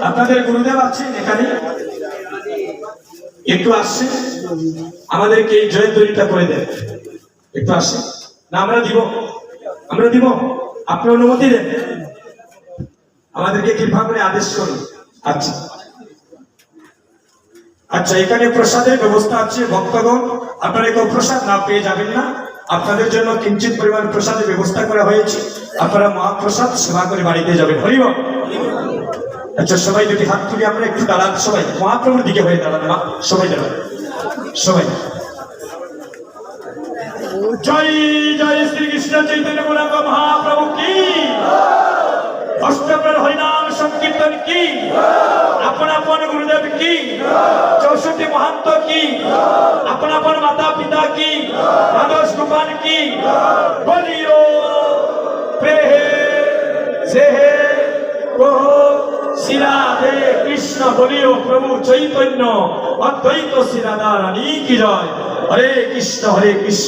আপনাদের গুরুদেব আছেন এখানে, একটু আসছে আমাদেরকে এই জয়ন্তরীটা করে দেন, একটু আসছে না? আমরা দিব, আপনি অনুমতি দেন, আমাদেরকে কৃপা করে আদেশ করুন। আচ্ছা আচ্ছা, এখানে প্রসাদের ব্যবস্থা আছে, ভক্তগণ আপনারা কেউ প্রসাদ না পেয়ে যাবেন না, আপনাদের জন্য কিঞ্চিত পরিমাণ প্রসাদের ব্যবস্থা করা হয়েছে, আপনারা মহাপ্রসাদ সেবা করে বাড়িতে যাবেন। হরি বল। আচ্ছা, সবাই দুটি হাত তুলে আমরা একটু দাঁড়ান, সবাই মহাপ্রভুর দিকে হয়ে দাঁড়ান, সবাই দাঁড়ান, সবাই। জয় জয় শ্রীকৃষ্ণ চৈতন্য গৌরাঙ্গ মহাপ্রভু কি, অষ্টপ্রহর হরিনাম সংকীর্তন কি, আপন আপন গুরুদেব কি, 64 মহান্ত কি, আপন আপন মাতা পিতা কি, দ্বাদশ গোপাল কি, বলিও প্রেহে সেহে কহো শ্রী রাধে কৃষ্ণ, বলিও প্রভু চৈতন্য অদ্বৈত শ্রী রাধা রানী কি জয়। হরে কৃষ্ণ হরে কৃষ্ণ।